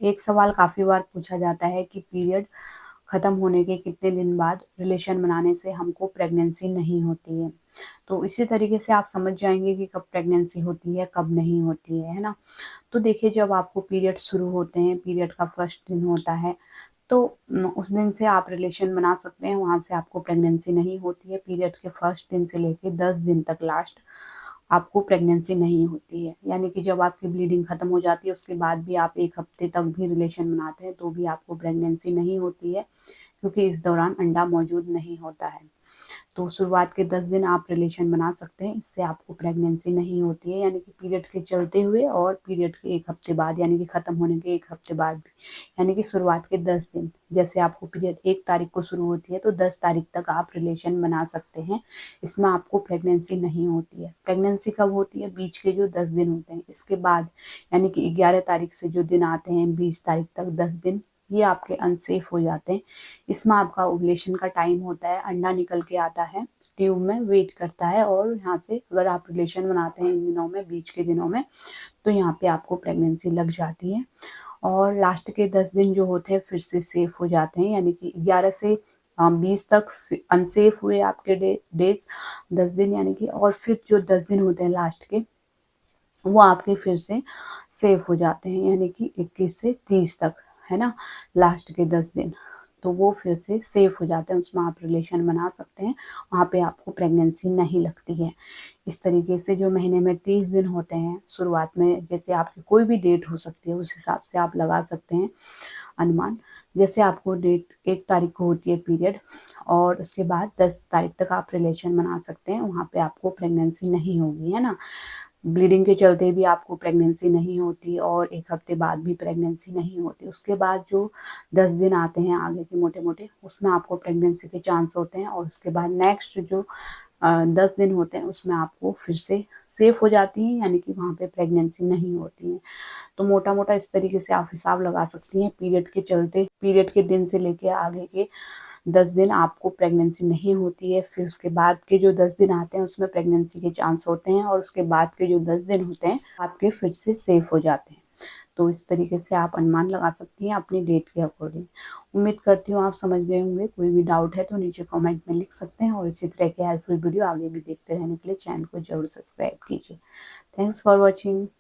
एक सवाल काफ़ी बार पूछा जाता है कि पीरियड ख़त्म होने के कितने दिन बाद रिलेशन बनाने से हमको प्रेगनेंसी नहीं होती है। तो इसी तरीके से आप समझ जाएँगे कि कब प्रेगनेंसी होती है, कब नहीं होती है ना? तो देखिए, जब आपको पीरियड शुरू होते हैं, पीरियड का फर्स्ट दिन होता है, तो उस दिन से आप रिलेशन बना सकते हैं, वहाँ से आपको प्रेगनेंसी नहीं होती है। पीरियड के फर्स्ट दिन से लेके 10 दिन तक लास्ट आपको प्रेगनेंसी नहीं होती है। यानी कि जब आपकी ब्लीडिंग खत्म हो जाती है, उसके बाद भी आप 1 हफ्ते तक भी रिलेशन बनाते हैं, तो भी आपको प्रेगनेंसी नहीं होती है, क्योंकि इस दौरान अंडा मौजूद नहीं होता है। तो शुरुआत के 10 दिन आप रिलेशन बना सकते हैं, इससे आपको प्रेगनेंसी नहीं होती है, यानी कि पीरियड के चलते हुए और पीरियड के 1 हफ्ते बाद, यानी कि खत्म होने के 1 हफ्ते बाद भी, यानी कि शुरुआत के 10 दिन। जैसे आपको पीरियड 1 तारीख को शुरू होती है, तो 10 तारीख तक आप रिलेशन बना सकते हैं, इसमें आपको प्रेगनेंसी नहीं होती है। प्रेगनेंसी कब होती है? बीच के जो 10 दिन होते हैं, इसके बाद यानी कि 11 तारीख से जो दिन आते हैं 20 तारीख तक 10 दिन, ये आपके अनसेफ हो जाते हैं। इसमें आपका ओव्यूलेशन का टाइम होता है, अंडा निकल के आता है, ट्यूब में वेट करता है, और यहाँ से अगर आप रिलेशन बनाते हैं इन दिनों में, बीच के दिनों में, तो यहाँ पे आपको प्रेगनेंसी लग जाती है। और लास्ट के 10 दिन जो होते हैं फिर से सेफ हो जाते हैं, यानी कि 11 से 20 तक अनसेफ हुए आपके डेज 10 दिन, यानी कि, और फिर जो 10 दिन होते हैं लास्ट के, वो आपके फिर से सेफ हो जाते हैं, यानी कि 21 से 30 तक, है ना, लास्ट के 10 दिन, तो वो फिर से सेफ हो जाते हैं, उसमें आप रिलेशन बना सकते हैं, वहाँ पे आपको प्रेगनेंसी नहीं लगती है। इस तरीके से जो महीने में 30 दिन होते हैं, शुरुआत में जैसे आपकी कोई भी डेट हो सकती है, उस हिसाब से आप लगा सकते हैं अनुमान। जैसे आपको डेट 1 तारीख को होती है पीरियड, और उसके बाद 10 तारीख तक आप रिलेशन बना सकते हैं, वहाँ पे आपको प्रेगनेंसी नहीं होगी, है ना। ब्लीडिंग के चलते भी आपको प्रेगनेंसी नहीं होती, और 1 हफ्ते बाद भी प्रेगनेंसी नहीं होती। उसके बाद जो 10 दिन आते हैं आगे के मोटे-मोटे, उसमें आपको प्रेगनेंसी के चांस होते हैं, और उसके बाद नेक्स्ट जो 10 दिन होते हैं, उसमें आपको फिर से सेफ हो जाती हैं, यानी कि वहाँ पे प्रेगनेंसी नहीं होती है। तो मोटा-मोटा इस तरीके से आप हिसाब लगा सकती हैं, पीरियड के चलते, पीरियड के दिन से लेके आगे के 10 दिन आपको प्रेगनेंसी नहीं होती है। फिर उसके बाद के जो 10 दिन आते हैं, उसमें प्रेगनेंसी के चांस होते हैं, और उसके बाद के जो 10 दिन होते हैं, आपके फिर से सेफ हो जाते हैं। तो इस तरीके से आप अनुमान लगा सकती हैं अपनी डेट के अकॉर्डिंग। उम्मीद करती हूँ आप समझ गए होंगे। कोई भी डाउट है तो नीचे कमेंट में लिख सकते हैं, और इसी तरह के हेल्पफुल वीडियो आगे भी देखते रहने के लिए चैनल को ज़रूर सब्सक्राइब कीजिए। Thanks for watching.